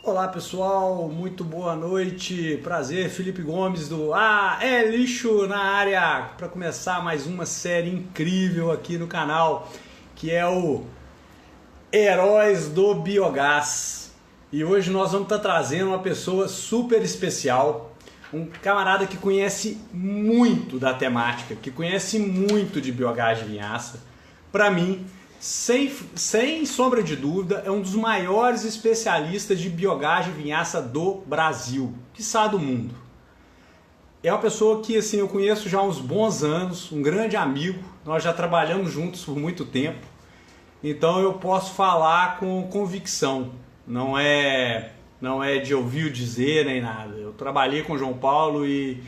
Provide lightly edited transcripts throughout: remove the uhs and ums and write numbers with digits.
Olá pessoal, muito boa noite, prazer, Felipe Gomes do É Lixo na área, para começar mais uma série incrível aqui no canal, que é o Heróis do Biogás. E hoje nós vamos estar trazendo uma pessoa super especial, um camarada que conhece muito da temática, que conhece muito de biogás de vinhaça. Para mim, sem sombra de dúvida, é um dos maiores especialistas de biogás de vinhaça do Brasil, quiçá do mundo. É uma pessoa que assim, eu conheço já há uns bons anos, um grande amigo, nós já trabalhamos juntos por muito tempo, então eu posso falar com convicção, não é de ouvir dizer nem nada. Eu trabalhei com o João Paulo e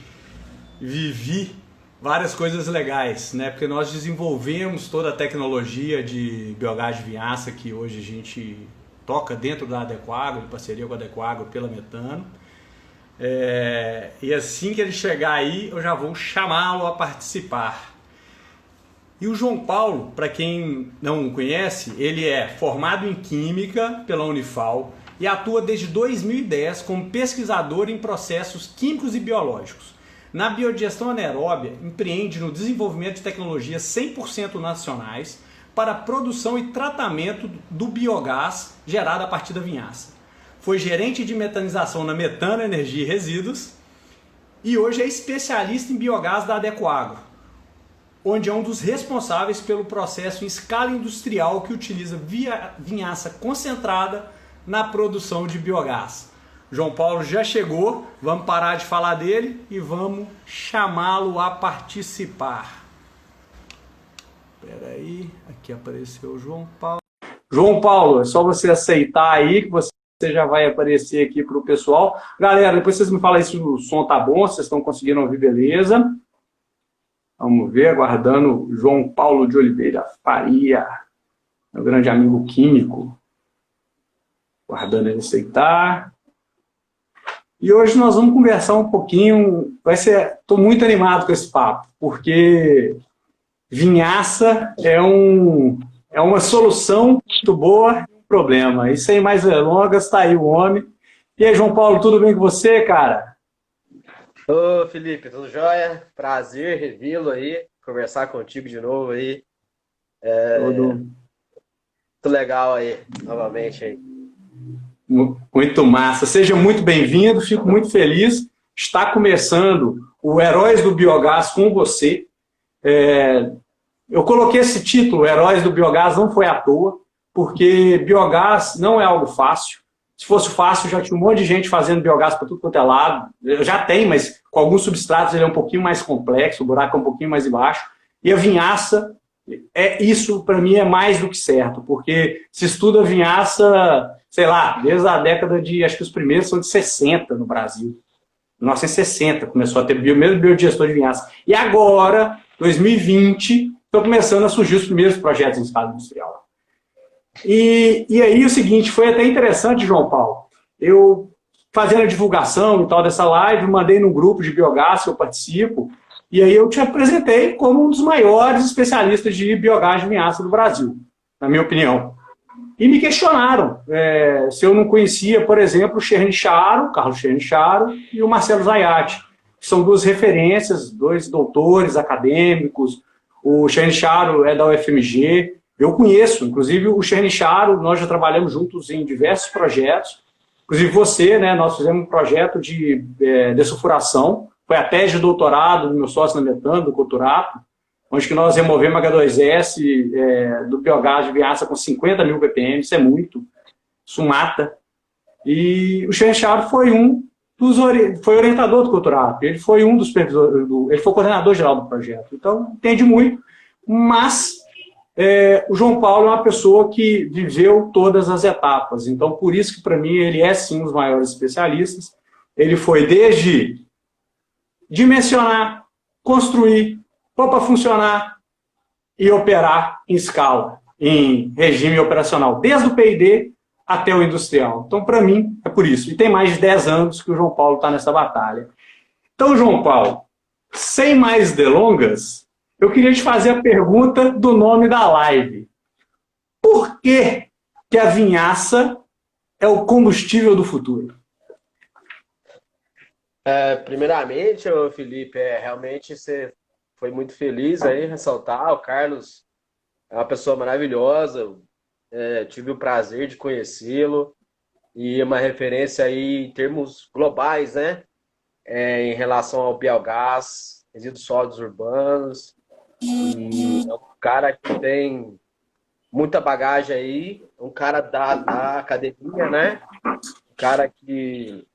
vivi várias coisas legais, né? Porque nós desenvolvemos toda a tecnologia de biogás de vinhaça que hoje a gente toca dentro da Adecoagro, em parceria com a Adecoagro pela Metano. E assim que ele chegar aí, eu já vou chamá-lo a participar. E o João Paulo, para quem não o conhece, ele é formado em Química pela Unifal e atua desde 2010 como pesquisador em processos químicos e biológicos. Na biodigestão anaeróbia, empreende no desenvolvimento de tecnologias 100% nacionais para a produção e tratamento do biogás gerado a partir da vinhaça. Foi gerente de metanização na Metano Energia e Resíduos e hoje é especialista em biogás da Adecoagro, onde é um dos responsáveis pelo processo em escala industrial que utiliza vinhaça concentrada na produção de biogás. João Paulo já chegou, vamos parar de falar dele e vamos chamá-lo a participar. Espera aí, aqui apareceu o João Paulo. João Paulo, é só você aceitar aí que você já vai aparecer aqui para o pessoal. Galera, depois vocês me falam aí se o som tá bom, se vocês estão conseguindo ouvir, beleza. Vamos ver, aguardando o João Paulo de Oliveira Faria, meu grande amigo químico. Aguardando ele aceitar. E hoje nós vamos conversar um pouquinho, estou muito animado com esse papo, porque vinhaça é uma solução muito boa para um problema. E sem mais delongas, está aí o homem. E aí, João Paulo, tudo bem com você, cara? Ô, Felipe, tudo jóia? Prazer revê-lo aí, conversar contigo de novo aí. Tudo Muito legal aí, novamente aí. muito massa. Seja muito bem-vindo, fico muito feliz. Está começando o Heróis do Biogás com você. Eu coloquei esse título, Heróis do Biogás, não foi à toa, porque biogás não é algo fácil. Se fosse fácil, já tinha um monte de gente fazendo biogás para tudo quanto é lado. Já tem, mas com alguns substratos ele é um pouquinho mais complexo, o buraco é um pouquinho mais embaixo. E a vinhaça, isso para mim é mais do que certo, porque se estuda vinhaça, sei lá, desde a década de, acho que os primeiros são de 60 no Brasil. 1960 começou a ter mesmo biodigestor de vinhaça. E agora, 2020, estão começando a surgir os primeiros projetos em escala industrial. E aí o seguinte, foi até interessante, João Paulo, eu fazendo a divulgação e tal dessa live, mandei num grupo de biogás que eu participo, e aí eu te apresentei como um dos maiores especialistas de biogás de vinhaça do Brasil, na minha opinião. E me questionaram se eu não conhecia, por exemplo, o Carlos Chernicharo e o Marcelo Zayat, que são duas referências, dois doutores acadêmicos. O Chernicharo é da UFMG, eu conheço, inclusive o Chernicharo, nós já trabalhamos juntos em diversos projetos, inclusive você, né, nós fizemos um projeto de dessulfuração, foi a tese de doutorado do meu sócio na Metano, do Coturato, onde que nós removemos H2S do biogás de vinhaça com 50 mil ppm, isso é muito, isso mata. E o Chernicharo foi foi orientador do Coturato, ele foi um dos supervisores, ele foi o coordenador geral do projeto, então entende muito, mas o João Paulo é uma pessoa que viveu todas as etapas, então por isso que para mim ele é sim um dos maiores especialistas. Ele foi desde dimensionar, construir, pôr para funcionar e operar em escala, em regime operacional, desde o P&D até o industrial. Então, para mim, é por isso. E tem mais de 10 anos que o João Paulo está nessa batalha. Então, João Paulo, sem mais delongas, eu queria te fazer a pergunta do nome da live. Por que a vinhaça é o combustível do futuro? Primeiramente, ô Felipe, realmente você foi muito feliz aí ressaltar. O Carlos é uma pessoa maravilhosa, tive o prazer de conhecê-lo e uma referência aí em termos globais, né? Em relação ao biogás, resíduos sólidos urbanos. E é um cara que tem muita bagagem aí, um cara da academia, né? Um cara que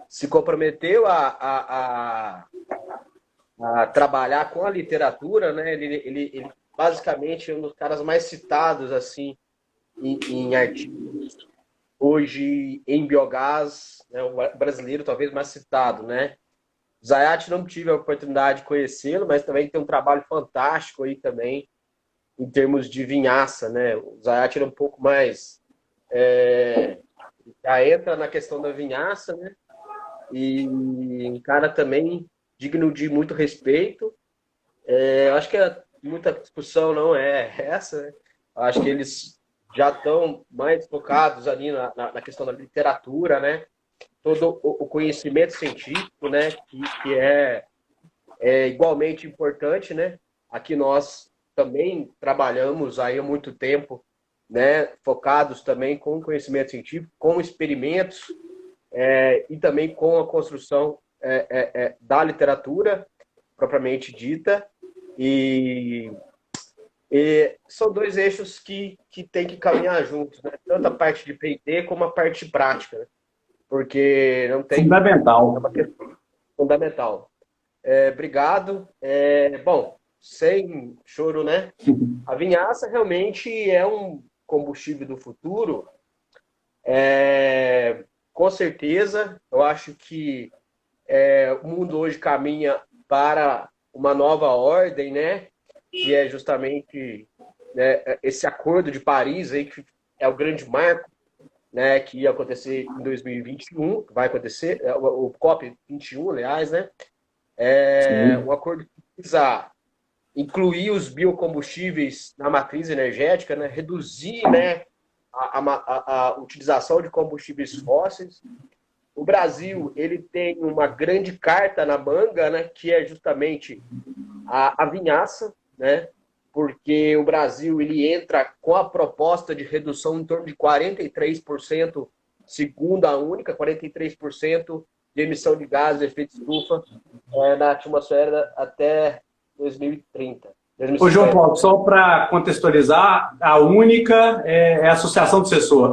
se comprometeu a trabalhar com a literatura, né? Ele basicamente é um dos caras mais citados assim em artigos hoje em biogás, né? O brasileiro talvez mais citado, né? Zayat não tive a oportunidade de conhecê-lo, mas também tem um trabalho fantástico aí também em termos de vinhaça, né? O Zayat era um pouco mais já entra na questão da vinhaça, né? E um cara também digno de muito respeito. Eu acho que muita discussão não é essa, né? Eu acho que eles já estão mais focados ali na questão da literatura, né? Todo o conhecimento científico, né? Que é igualmente importante, né? Aqui nós também trabalhamos aí há muito tempo, né? Focados também com conhecimento científico, com experimentos e também com a construção da literatura propriamente dita. E são dois eixos que tem que caminhar juntos, né? Tanto a parte de P&D como a parte prática, né? Porque não tem... É Fundamental. uma questão fundamental. Obrigado. Bom, sem choro, né? A vinhaça realmente é um combustível do futuro. Com certeza, eu acho que o mundo hoje caminha para uma nova ordem, né? Que é justamente, né, esse Acordo de Paris aí, que é o grande marco, né, que ia acontecer em 2021, que vai acontecer, o COP21, aliás, né? Um Sim. acordo que precisa incluir os biocombustíveis na matriz energética, né? Reduzir, né, a utilização de combustíveis fósseis. O Brasil ele tem uma grande carta na manga, né, que é justamente a vinhaça, né, porque o Brasil ele entra com a proposta de redução em torno de 43%, segundo a única, 43% de emissão de gases de efeito estufa na atmosfera até 2030, Ô, João 2050. Paulo, só para contextualizar, a única é a Associação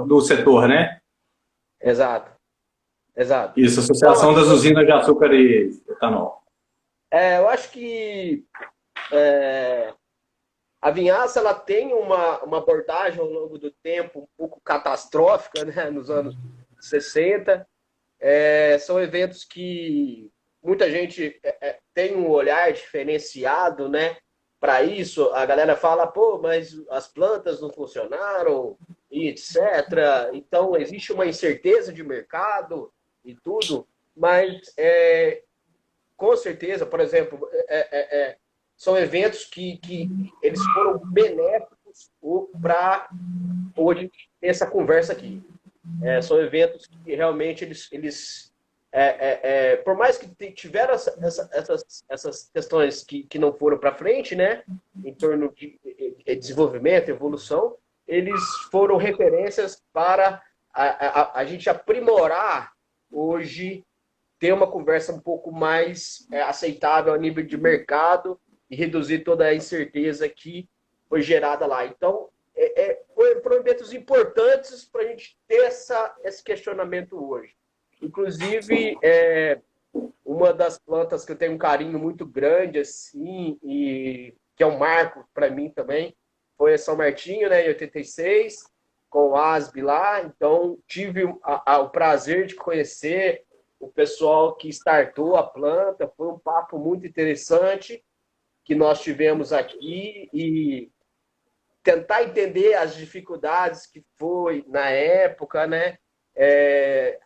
do setor, né? Exato, exato. Isso, Então, Associação aqui, das Usinas de Açúcar e Etanol. eu acho que a vinhaça ela tem uma abordagem ao longo do tempo um pouco catastrófica, né? Nos anos 60. São eventos que muita gente tem um olhar diferenciado, né? Para isso, a galera fala, pô, mas as plantas não funcionaram, e etc. Então, existe uma incerteza de mercado e tudo, mas com certeza, por exemplo, são eventos que eles foram benéficos para hoje ter essa conversa aqui. São eventos que realmente por mais que tiveram essas questões que não foram para frente, né, em torno de desenvolvimento, evolução, eles foram referências para a gente aprimorar hoje, ter uma conversa um pouco mais aceitável a nível de mercado e reduzir toda a incerteza que foi gerada lá. Então, foram eventos importantes para a gente ter esse questionamento hoje. Inclusive, uma das plantas que eu tenho um carinho muito grande, assim, e que é um marco para mim também, foi a São Martinho, né, em 86, com o ASB lá. Então, tive o prazer de conhecer o pessoal que startou a planta. Foi um papo muito interessante que nós tivemos aqui e tentar entender as dificuldades que foi na época, né?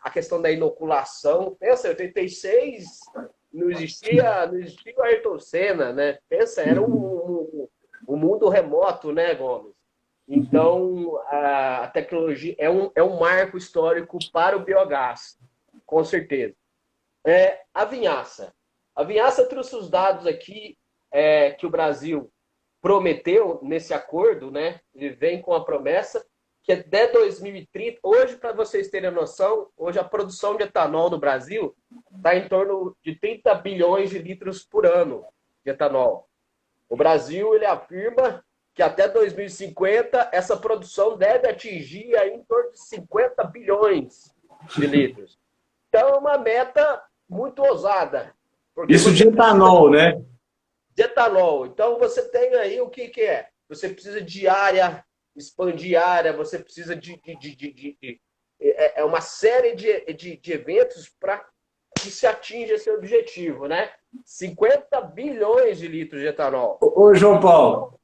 A questão da inoculação. Pensa, em 86 não existia o Ayrton Senna, né? Pensa, era um mundo remoto, né, Gomes? Então, a tecnologia é um marco histórico para o biogás, com certeza. A vinhaça. A vinhaça trouxe os dados aqui que o Brasil prometeu nesse acordo, né? Ele vem com a promessa que até 2030, hoje, para vocês terem noção, hoje a produção de etanol no Brasil está em torno de 30 bilhões de litros por ano de etanol. O Brasil, ele afirma que até 2050 essa produção deve atingir aí em torno de 50 bilhões de litros. Então, é uma meta muito ousada. Isso de etanol, né? De etanol. Então, você tem aí o que é? Você precisa de área, expandir área, você precisa uma série de eventos para que se atinja esse objetivo, né? 50 bilhões de litros de etanol. Ô, João Paulo,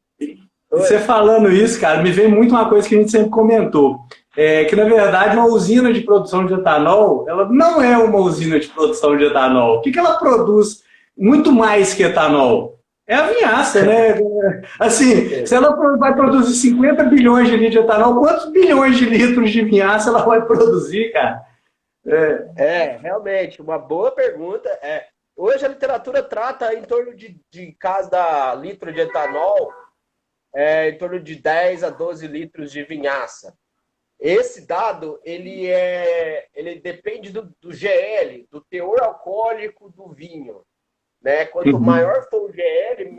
você falando isso, cara, me vem muito uma coisa que a gente sempre comentou. Que, na verdade, uma usina de produção de etanol, ela não é uma usina de produção de etanol. O que ela produz muito mais que etanol? É a vinhaça, né? Assim, se ela vai produzir 50 bilhões de litros de etanol, quantos bilhões de litros de vinhaça ela vai produzir, cara? Realmente, uma boa pergunta. Hoje a literatura trata em torno de cada litro de etanol, em torno de 10 a 12 litros de vinhaça. Esse dado, ele depende do GL, do teor alcoólico do vinho. Né? Quanto maior for o GL,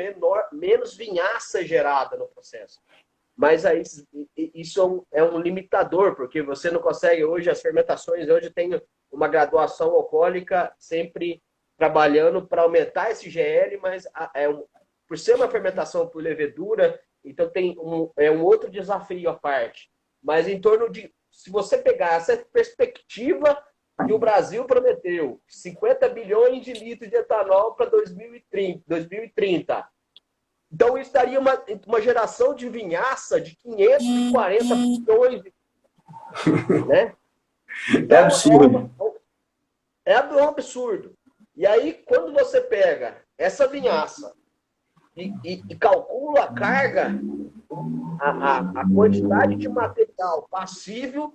menos vinhaça gerada no processo. Mas aí, isso é um limitador, porque você não consegue hoje, as fermentações, hoje tem uma graduação alcoólica sempre trabalhando para aumentar esse GL, mas por ser uma fermentação por levedura, então tem um outro desafio à parte. Mas em torno de, se você pegar essa perspectiva que o Brasil prometeu, 50 bilhões de litros de etanol para 2030. Então, isso daria uma geração de vinhaça de 540 bilhões de litros. Né? Então, É absurdo. É um absurdo. E aí, quando você pega essa vinhaça e calcula a carga, a quantidade de material passível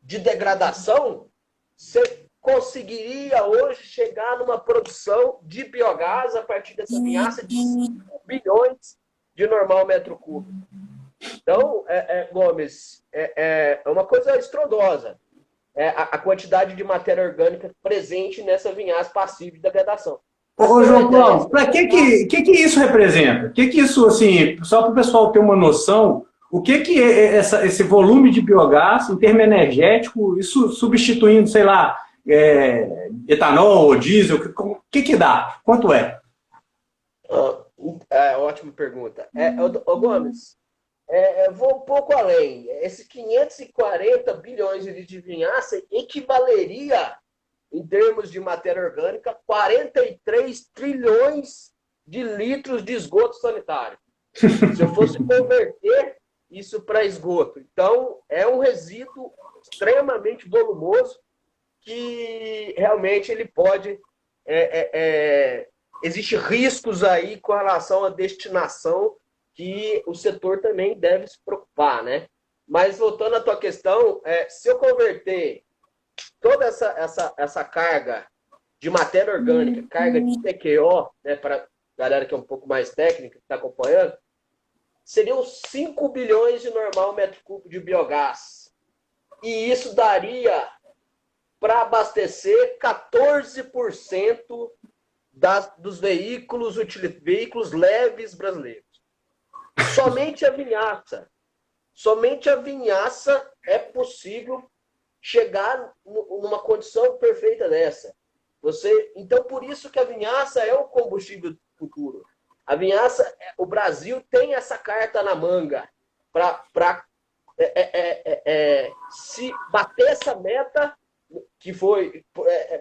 de degradação, você conseguiria hoje chegar numa produção de biogás a partir dessa vinhaça de 5 bilhões de normal metro cúbico. Então, Gomes, é uma coisa estrondosa. A quantidade de matéria orgânica presente nessa vinhaça passível de degradação. Ô, João Paulo, para que isso representa? O que isso, assim, só para o pessoal ter uma noção, o que é esse volume de biogás em termo energético, isso substituindo, sei lá, etanol ou diesel, o que dá? Quanto é? Ótima pergunta. Gomes, vou um pouco além. Esses 540 bilhões de vinhaça equivaleria, em termos de matéria orgânica, 43 trilhões de litros de esgoto sanitário. Se eu fosse converter isso para esgoto. Então, é um resíduo extremamente volumoso que realmente ele pode... Existem riscos aí com relação à destinação que o setor também deve se preocupar, né? Mas, voltando à tua questão, se eu converter toda essa carga de matéria orgânica, carga de TQO, né, para a galera que é um pouco mais técnica, que está acompanhando, seriam 5 bilhões de normal metro cúbico de biogás. E isso daria para abastecer 14% dos veículos leves brasileiros. Somente a vinhaça é possível chegar numa condição perfeita dessa. Então, por isso que a vinhaça é o combustível do futuro. A vinhaça, o Brasil tem essa carta na manga para se bater essa meta que foi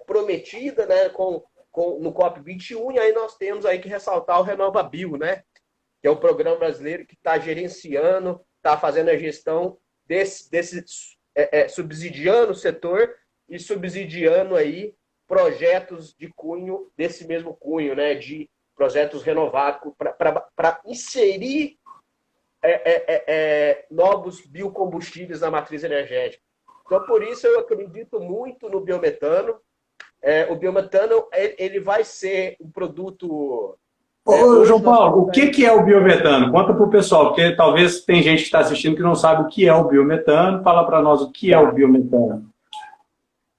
prometida, né, no COP21, e aí nós temos aí que ressaltar o RenovaBio, né, que é o programa brasileiro que está gerenciando, está fazendo a gestão subsidiando o setor e subsidiando aí projetos de cunho, desse mesmo cunho, né, de projetos renovados, para inserir novos biocombustíveis na matriz energética. Então, por isso, eu acredito muito no biometano. O biometano ele vai ser um produto... Ô, João Paulo, o que é o biometano? Conta para o pessoal, porque talvez tem gente que está assistindo que não sabe o que é o biometano. Fala para nós o que é o biometano.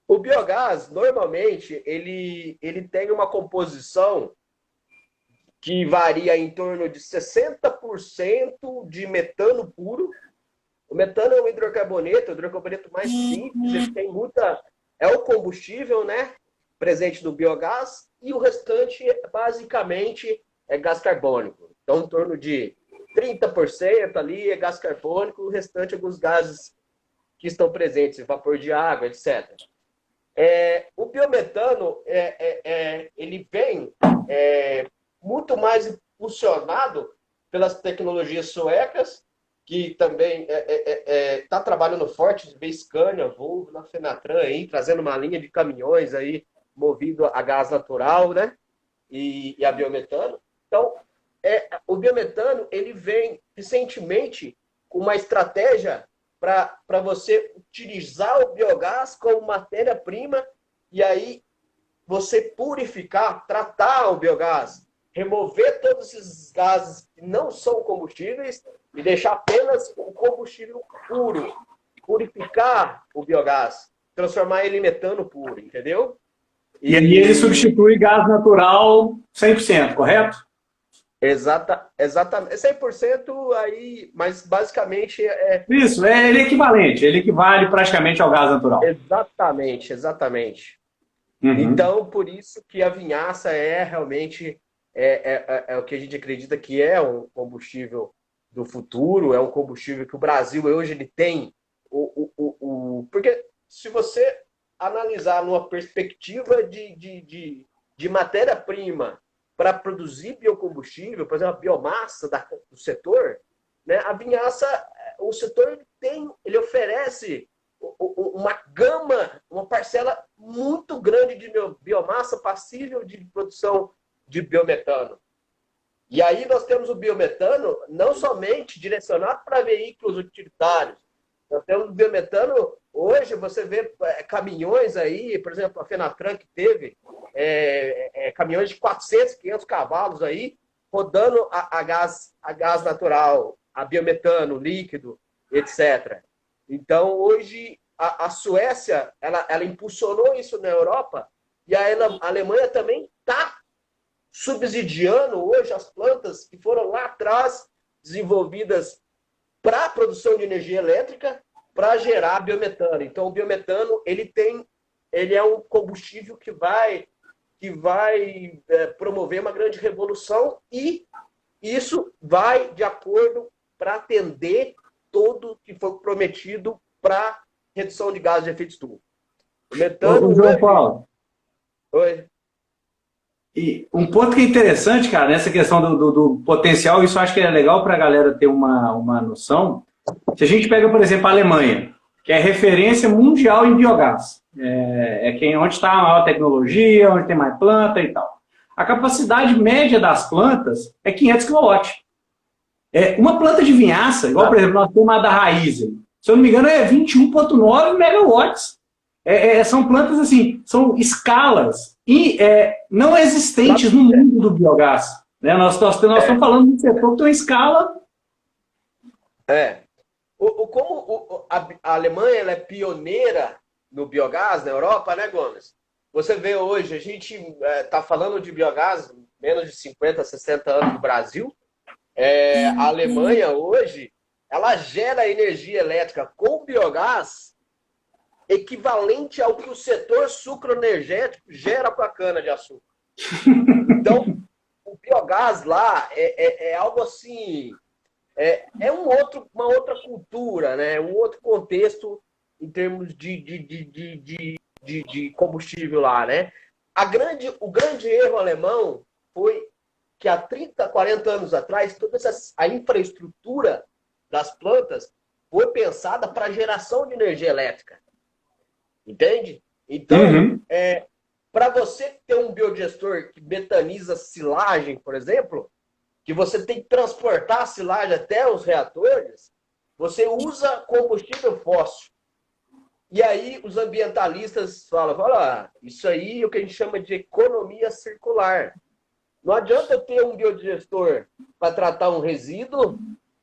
O biogás, normalmente, ele tem uma composição que varia em torno de 60% de metano puro. O metano é um hidrocarboneto, o hidrocarboneto mais simples, ele tem muita... É o combustível, né, presente no biogás, e o restante, basicamente, é gás carbônico. Então, em torno de 30% ali é gás carbônico, o restante é alguns gases que estão presentes, vapor de água, etc. O biometano, ele vem muito mais impulsionado pelas tecnologias suecas, que também está trabalhando forte, vê Scania, Volvo, na Fenatran, aí, trazendo uma linha de caminhões aí, movido a gás natural, né? E a biometano. Então, o biometano, ele vem recentemente com uma estratégia para você utilizar o biogás como matéria-prima e aí você purificar, tratar o biogás, remover todos esses gases que não são combustíveis e deixar apenas o combustível puro. Purificar o biogás, transformar ele em metano puro, entendeu? E aí ele substitui gás natural 100%, correto? Exatamente. 100% aí, mas basicamente Isso, ele é equivalente, ele equivale praticamente ao gás natural. Exatamente. Uhum. Então, por isso que a vinhaça realmente o que a gente acredita que é um combustível do futuro, é um combustível que o Brasil hoje ele tem. Porque se você analisar numa perspectiva de matéria-prima para produzir biocombustível, por exemplo, a biomassa do setor, né, a vinhaça, o setor ele oferece uma gama, uma parcela muito grande de biomassa passível de produção de biometano. E aí nós temos o biometano não somente direcionado para veículos utilitários. Nós temos o biometano, hoje você vê caminhões aí, por exemplo, a Fenatran que teve caminhões de 400, 500 cavalos aí, rodando a gás natural, a biometano, líquido, etc. Então, hoje, a Suécia, ela impulsionou isso na Europa e a Alemanha também está subsidiando hoje as plantas que foram lá atrás desenvolvidas para a produção de energia elétrica para gerar biometano. Então, o biometano ele é um combustível que vai promover uma grande revolução e isso vai de acordo para atender todo que foi prometido para redução de gases de efeito estufa. O metano... João Paulo. Oi. E um ponto que é interessante, cara, nessa questão do potencial, isso eu acho que é legal para a galera ter uma noção. Se a gente pega, por exemplo, a Alemanha, que é referência mundial em biogás, onde está a maior tecnologia, onde tem mais planta e tal. A capacidade média das plantas é 500 kW. Uma planta de vinhaça, igual, por exemplo, nós temos a da Raízen, se eu não me engano, é 21,9 megawatts. São plantas assim, são escalas não existentes no mundo do biogás. Né? Nós estamos falando de um setor que tem uma escala... Como a Alemanha ela é pioneira no biogás na Europa, né, Gomes? Você vê hoje, a gente está falando de biogás menos de 50, 60 anos no Brasil. A Alemanha hoje, ela gera energia elétrica com biogás equivalente ao que o setor sucroenergético gera com a cana-de-açúcar. Então, o biogás lá é algo assim... uma outra cultura, né? Um outro contexto em termos de combustível lá, né? O grande erro alemão foi que há 30, 40 anos atrás, toda a infraestrutura das plantas foi pensada para geração de energia elétrica. Entende? Então, para você ter um biodigestor que metaniza silagem, por exemplo, que você tem que transportar a silagem até os reatores, você usa combustível fóssil. E aí os ambientalistas falam, olha, isso aí é o que a gente chama de economia circular. Não adianta eu ter um biodigestor para tratar um resíduo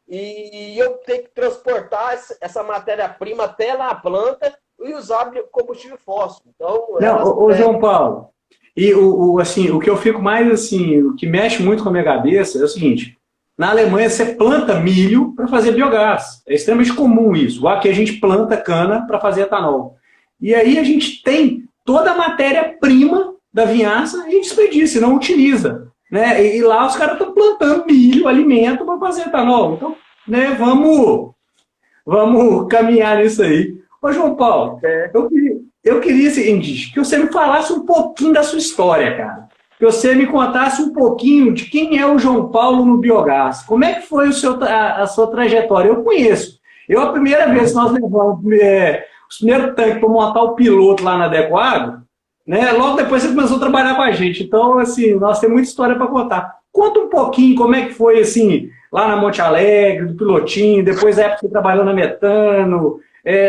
e eu ter que transportar essa matéria-prima até lá a planta e usar combustível fóssil. Então, Não, ô João Paulo, e assim, o que eu fico mais assim, o que mexe muito com a minha cabeça é o seguinte: na Alemanha você planta milho para fazer biogás. É extremamente comum isso. Aqui a gente planta cana para fazer etanol. E aí a gente tem toda a matéria-prima da vinhaça e desperdiça, não utiliza. Né? E lá os caras estão plantando milho, alimento para fazer etanol. Então, né, vamos caminhar nisso aí. Ô, João Paulo, eu queria o seguinte, que você me falasse um pouquinho da sua história, cara. Que você me contasse um pouquinho de quem é o João Paulo no biogás. Como é que foi a sua trajetória? Eu conheço. A primeira vez que nós levamos os primeiros tanques para montar o piloto lá na Adecoagro, né, logo depois você começou a trabalhar com a gente. Então, assim, nós temos muita história para contar. Conta um pouquinho como é que foi, assim, lá na Monte Alegre, do pilotinho, depois a época que você trabalhou na Metano,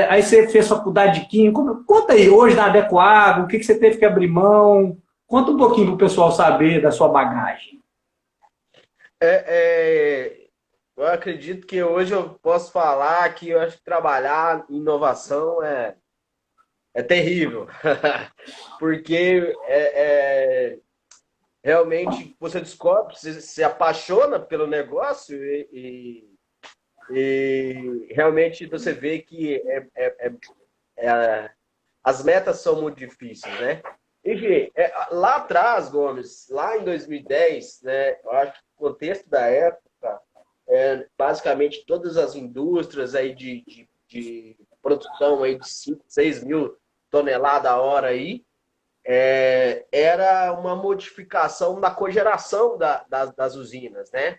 aí você fez faculdade de Química. Conta aí, hoje na Adecoagro, o que você teve que abrir mão. Conta um pouquinho para o pessoal saber da sua bagagem. Eu acredito que hoje eu posso falar que eu acho que trabalhar em inovação é terrível. Porque realmente você descobre, você se apaixona pelo negócio e realmente você vê que as metas são muito difíceis, né? Enfim, lá atrás, Gomes, lá em 2010, né, eu acho que o contexto da época, basicamente todas as indústrias aí de produção aí de 5, 6 mil toneladas a hora aí, era uma modificação na cogeração das usinas, né?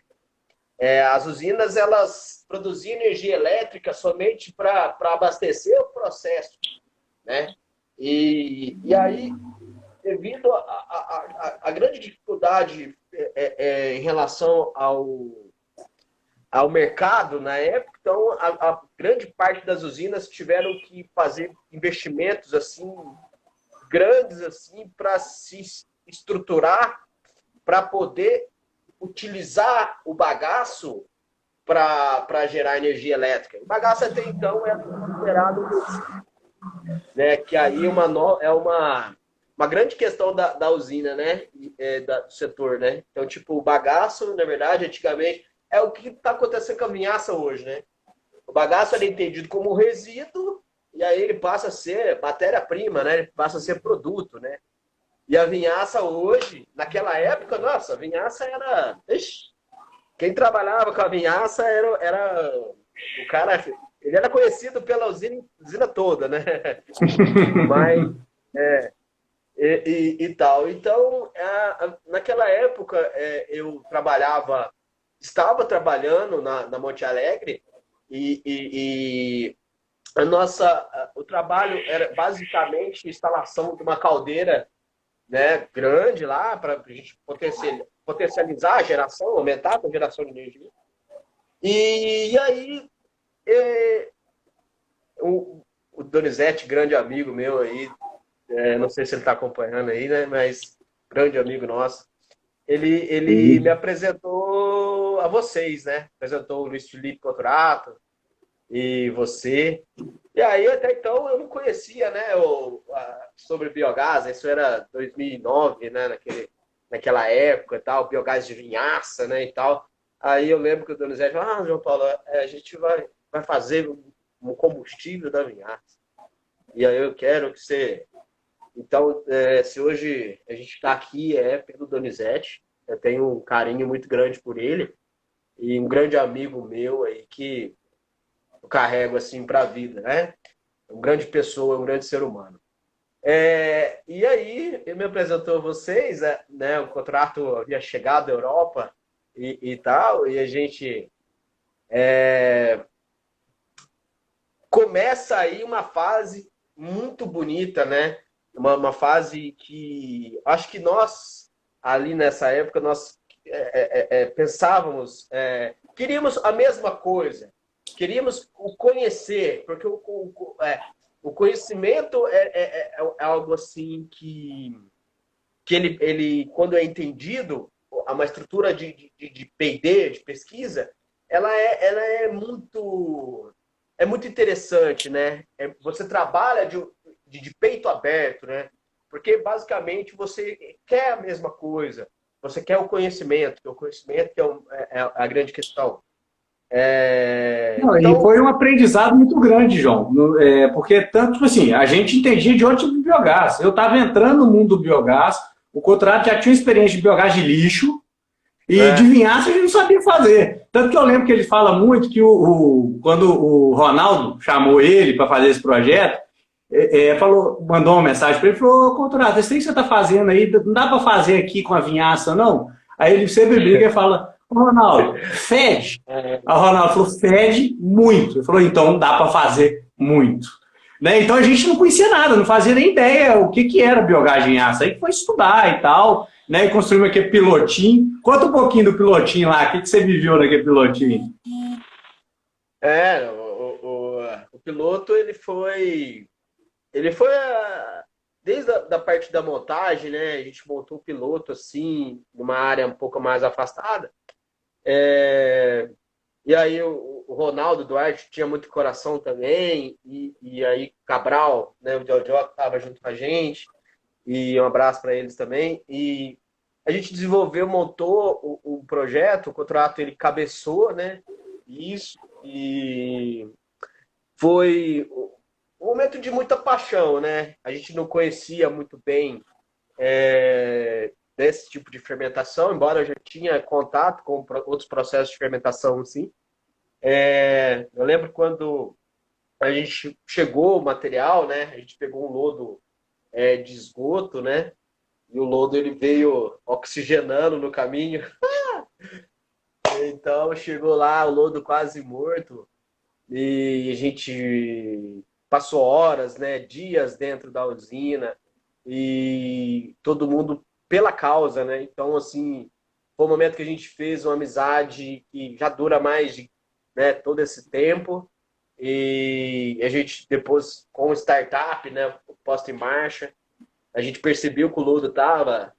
As usinas, elas produziam energia elétrica somente para abastecer o processo, né? E aí, devido à grande dificuldade em relação ao mercado na época, então a grande parte das usinas tiveram que fazer investimentos assim grandes assim para se estruturar para poder utilizar o bagaço para gerar energia elétrica. O bagaço até então era considerado, né, que aí é uma grande questão da usina, né, do setor, né. Então, tipo, o bagaço, na verdade, antigamente, é o que está acontecendo com a vinhaça hoje, né. O bagaço é entendido como resíduo e aí ele passa a ser matéria-prima, né, ele passa a ser produto, né. E a vinhaça hoje, naquela época, nossa, a vinhaça era... Ixi, quem trabalhava com a vinhaça era o cara... Ele era conhecido pela usina toda, né? Mas... E tal. Então, naquela época, eu estava trabalhando na Monte Alegre e o trabalho era basicamente instalação de uma caldeira, né, grande lá para a gente potencializar a geração, aumentar a geração de energia. E aí o Donizete, grande amigo meu aí, não sei se ele está acompanhando aí, né, mas grande amigo nosso, ele me apresentou a vocês, né? Apresentou o Luiz Felipe Conturato e você. E aí, até então, eu não conhecia, né, sobre biogás. Isso era 2009, né, naquela época e tal, biogás de vinhaça, né, e tal. Aí eu lembro que o Donizete falou, João Paulo, a gente vai fazer um combustível da vinhaça. E aí eu quero que você... Então, se hoje a gente está aqui, pelo Donizete. Eu tenho um carinho muito grande por ele. E um grande amigo meu aí que eu carrego assim para a vida, né? Uma grande pessoa, um grande ser humano. E aí, ele me apresentou a vocês, né? O contrato havia chegado da Europa e tal, e a gente começa aí uma fase muito bonita, né? Uma fase que acho que nós, ali nessa época, nós pensávamos, queríamos a mesma coisa, queríamos o conhecer, porque o conhecimento é algo assim que ele, quando é entendido, uma estrutura de P&D, de pesquisa, ela é muito interessante, né? Você trabalha de peito aberto, né? Porque, basicamente, você quer a mesma coisa. Você quer o conhecimento, que o conhecimento é a grande questão. Não, e Então, foi um aprendizado muito grande, João, porque tanto tipo assim, a gente entendia de onde do biogás. Eu estava entrando no mundo do biogás, o contrato já tinha experiência de biogás de lixo, e de vinhaça a gente não sabia fazer. Tanto que eu lembro que ele fala muito que quando o Ronaldo chamou ele para fazer esse projeto, mandou uma mensagem para ele, falou, Contrato, esse trem que você está fazendo aí, não dá para fazer aqui com a vinhaça, não? Aí ele sempre briga e fala, Ronaldo, fede. Aí o Ronaldo falou, fede muito. Ele falou, então dá para fazer muito. Né? Então a gente não conhecia nada, não fazia nem ideia o que era biogás de vinhaça. Aí foi estudar e tal, né? E construímos aquele pilotinho. Conta um pouquinho do pilotinho lá, o que você viveu naquele pilotinho? O piloto, ele foi desde da parte da montagem, né? A gente montou o piloto assim, numa área um pouco mais afastada. E aí o Ronaldo Duarte tinha muito coração também, e aí Cabral, né? O Jojo estava junto com a gente, e um abraço para eles também. E a gente desenvolveu, montou o projeto, o contrato ele cabeçou, né? Isso, e foi um momento de muita paixão, né? A gente não conhecia muito bem desse tipo de fermentação, embora eu já tinha contato com outros processos de fermentação, assim. Eu lembro quando a gente chegou o material, né? A gente pegou um lodo de esgoto, né? E o lodo ele veio oxigenando no caminho. Então chegou lá o lodo quase morto e a gente passou horas, né? Dias dentro da usina e todo mundo pela causa, né? Então, assim, foi um momento que a gente fez uma amizade que já dura mais de, né, todo esse tempo. E a gente, depois, com o startup, né, posto em marcha, a gente percebeu que o lodo estava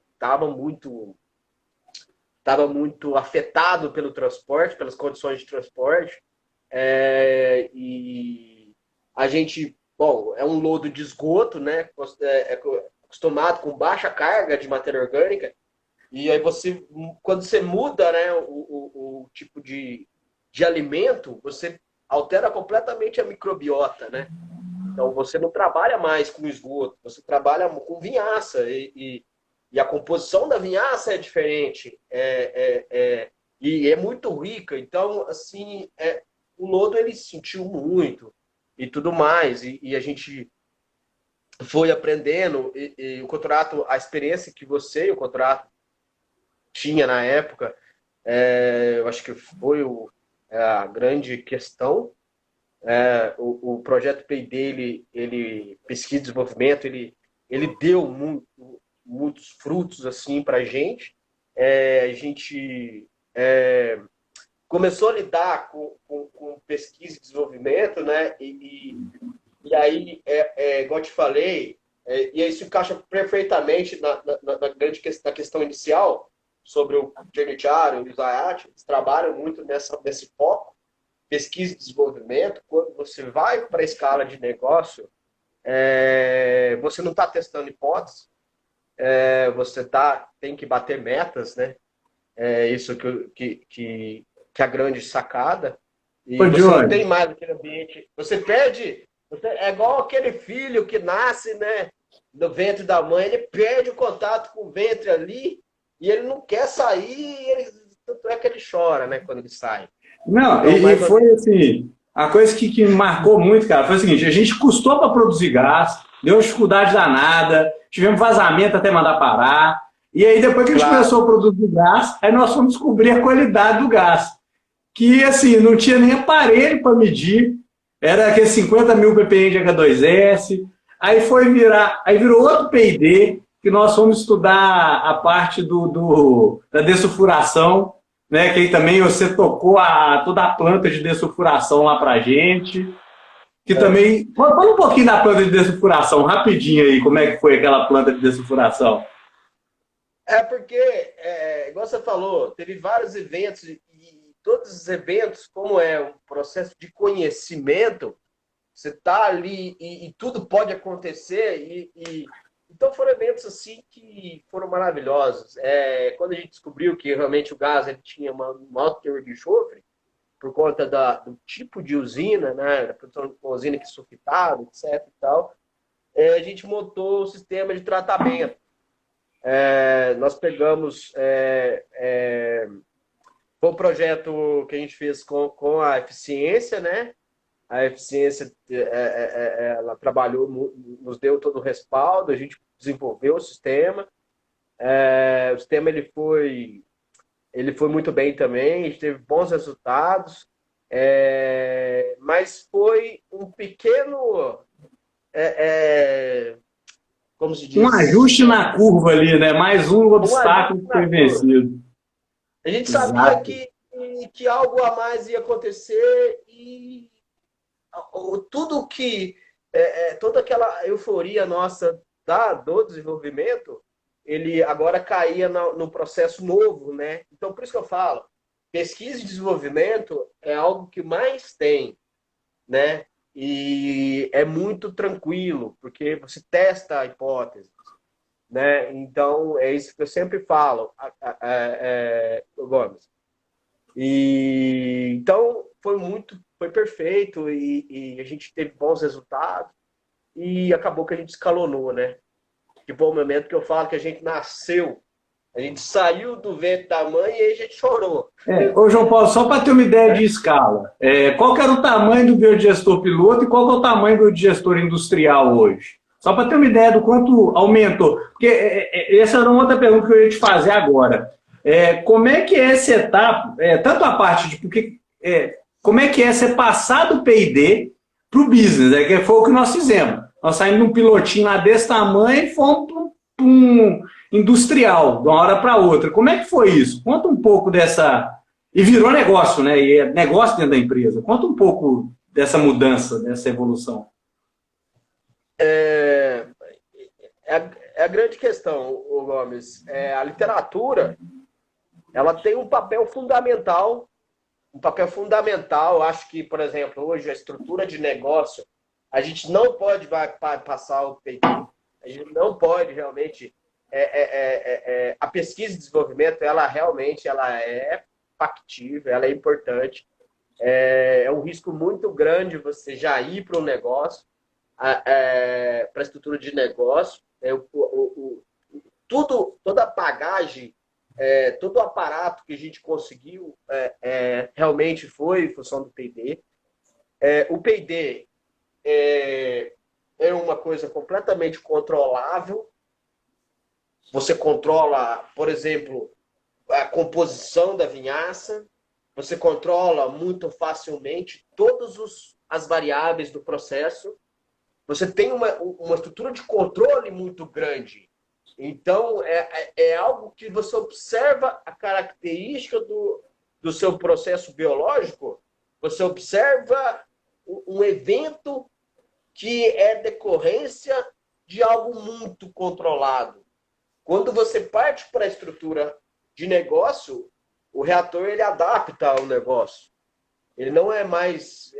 muito afetado pelo transporte, pelas condições de transporte. E a gente, bom, é um lodo de esgoto, né? Acostumado com baixa carga de matéria orgânica, e aí quando você muda, né, o tipo de alimento, você altera completamente a microbiota, né? Então você não trabalha mais com esgoto, você trabalha com vinhaça, e a composição da vinhaça é diferente, e é muito rica. Então, assim, o lodo ele sentiu muito e tudo mais, e a gente foi aprendendo, e o contrato, a experiência que você e o contrato tinha na época, eu acho que foi a grande questão. O projeto P&D, ele pesquisa e desenvolvimento, ele deu muitos frutos assim para a gente. A gente começou a lidar com pesquisa e desenvolvimento, né? E aí, igual eu te falei, e isso encaixa perfeitamente na questão inicial sobre o Jernicharo e o Zayat. Eles trabalham muito nesse foco, pesquisa e desenvolvimento. Quando você vai para a escala de negócio, você não está testando hipóteses, você tem que bater metas, né? Isso que a grande sacada. E você não tem mais aquele ambiente. Você perde. É igual aquele filho que nasce, né, no ventre da mãe, ele perde o contato com o ventre ali e ele não quer sair, tanto é que ele chora, né, quando ele sai. Não, então, e foi assim, a coisa que me marcou muito, cara, foi o seguinte, a gente custou para produzir gás, deu uma dificuldade danada, tivemos vazamento até mandar parar, e aí depois que a gente começou a produzir gás, aí nós fomos descobrir a qualidade do gás, que assim, não tinha nem aparelho para medir, era aqueles 50 mil ppm de H2S, aí virou outro P&D, que nós fomos estudar a parte da dessulfuração, né? Que aí também você tocou toda a planta de dessulfuração lá para a gente. Que também... Fala um pouquinho da planta de dessulfuração, rapidinho aí, como é que foi aquela planta de dessulfuração? Porque, igual você falou, teve vários eventos e todos os eventos, como é um processo de conhecimento, você está ali e tudo pode acontecer. Então foram eventos assim que foram maravilhosos. Quando a gente descobriu que realmente o gás ele tinha um alto teor de enxofre, por conta do tipo de usina, né, da produção de uma usina que sulfitava, etc. E tal, a gente montou o sistema de tratamento. Nós pegamos... foi um projeto que a gente fez com a Eficiência, né? A Eficiência, ela trabalhou, nos deu todo o respaldo, a gente desenvolveu o sistema. O sistema ele foi muito bem também, a gente teve bons resultados, mas foi um pequeno, como se diz? Um ajuste na curva ali, né? Mais um obstáculo que foi vencido. A gente sabia que algo a mais ia acontecer e tudo toda aquela euforia nossa do desenvolvimento, ele agora caía no processo novo, né? Então, por isso que eu falo, pesquisa e desenvolvimento é algo que mais tem, né? E é muito tranquilo, porque você testa a hipótese, né? Então, é isso que eu sempre falo, Gomes. Então, foi perfeito e a gente teve bons resultados e acabou que a gente escalonou, né? Que foi o momento que eu falo que a gente nasceu, a gente saiu do ventre da mãe e aí a gente chorou. Ô, João Paulo, só para ter uma ideia de escala, qual que era o tamanho do biodigestor piloto e qual que é o tamanho do digestor industrial hoje? Só para ter uma ideia do quanto aumentou. Porque essa era uma outra pergunta que eu ia te fazer agora. Como é que é essa etapa, tanto a parte de como é que é você passar do P&D para o business, que foi o que nós fizemos. Nós saímos de um pilotinho lá desse tamanho e fomos para um industrial, de uma hora para outra. Como é que foi isso? Conta um pouco dessa... E virou negócio, né? E é negócio dentro da empresa. Conta um pouco dessa mudança, dessa evolução. É a grande questão, Gomes. A literatura, ela tem um papel fundamental. Acho que, por exemplo, hoje a estrutura de negócio, a gente não pode passar o P&D. A gente não pode realmente... a pesquisa e desenvolvimento, ela realmente é factível, ela é importante. É um risco muito grande você já ir para um negócio, para a estrutura de negócio. Toda a bagagem, todo o aparato que a gente conseguiu realmente foi em função do P&D. O P&D é uma coisa completamente controlável. Você controla, por exemplo, a composição da vinhaça, você controla muito facilmente todas as variáveis do processo, você tem uma estrutura de controle muito grande. Então, é algo que você observa a característica do seu processo biológico, você observa um evento que é decorrência de algo muito controlado. Quando você parte para a estrutura de negócio, o reator ele adapta ao negócio. Ele não é mais,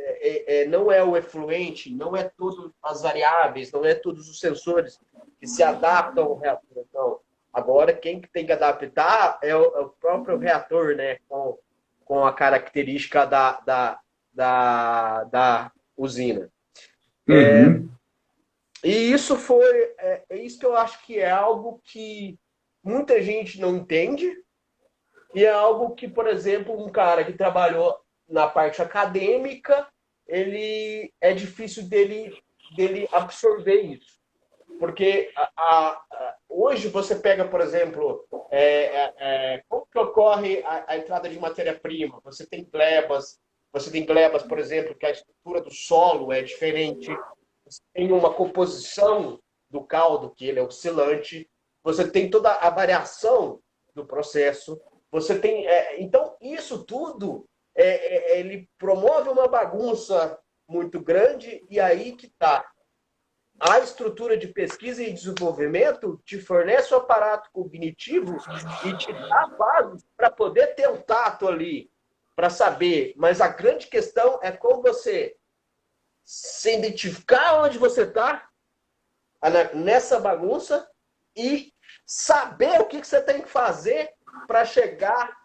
não é o efluente, não é todas as variáveis, não é todos os sensores que se adaptam ao reator. Então, agora quem tem que adaptar é o próprio reator, né? Com a característica da usina. Uhum. E isso isso que eu acho que é algo que muita gente não entende, e é algo que, por exemplo, um cara que trabalhou na parte acadêmica, ele é difícil dele absorver isso. Porque hoje você pega, por exemplo, como que ocorre a entrada de matéria-prima? Você tem glebas, por exemplo, que a estrutura do solo é diferente. Você tem uma composição do caldo, que ele é oscilante. você tem toda a variação do processo, você tem... então, isso tudo, ele promove uma bagunça muito grande, e aí que está. A estrutura de pesquisa e desenvolvimento te fornece o aparato cognitivo e te dá base para poder ter um tato ali, para saber. Mas a grande questão é como você se identificar onde você está, nessa bagunça, e saber o que você tem que fazer para chegar,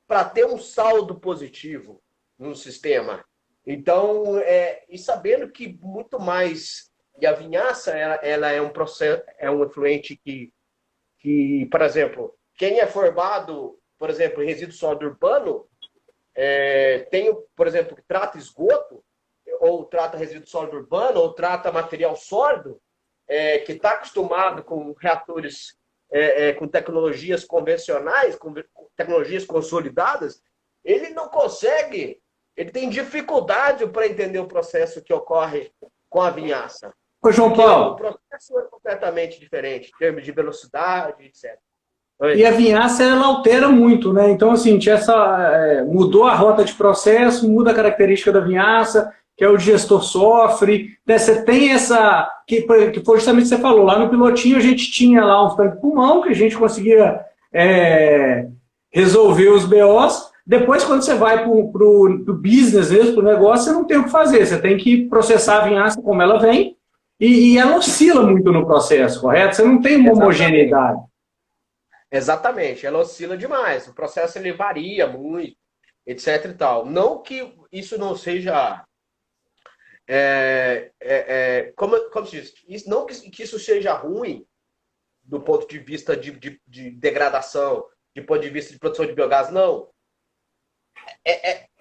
para ter um saldo positivo no sistema. Então, e sabendo que muito mais... E a vinhaça, ela é um processo, é um efluente que, por exemplo, quem é formado, por exemplo, em resíduo sólido urbano, tem, por exemplo, que trata esgoto, ou trata resíduo sólido urbano, ou trata material sólido, que está acostumado com reatores, com tecnologias convencionais, com tecnologias consolidadas, ele não consegue, ele tem dificuldade para entender o processo que ocorre com a vinhaça. Ô, João Porque Paulo, o processo é completamente diferente, em termos de velocidade, etc. e a vinhaça, ela altera muito, né? Então, assim, mudou a rota de processo, muda a característica da vinhaça, que é o gestor sofre, né? Você tem que foi justamente o que você falou, lá no pilotinho a gente tinha lá um tanque pulmão, que a gente conseguia resolver os BOs. Depois, quando você vai para o business mesmo, para o negócio, você não tem o que fazer, você tem que processar a vinhaça como ela vem, e ela oscila muito no processo, correto? Você não tem uma homogeneidade. Exatamente, ela oscila demais. O processo ele varia muito, etc e tal. Não que isso não seja... como se diz? Não que isso seja ruim do ponto de vista de degradação, de ponto de vista de produção de biogás, não.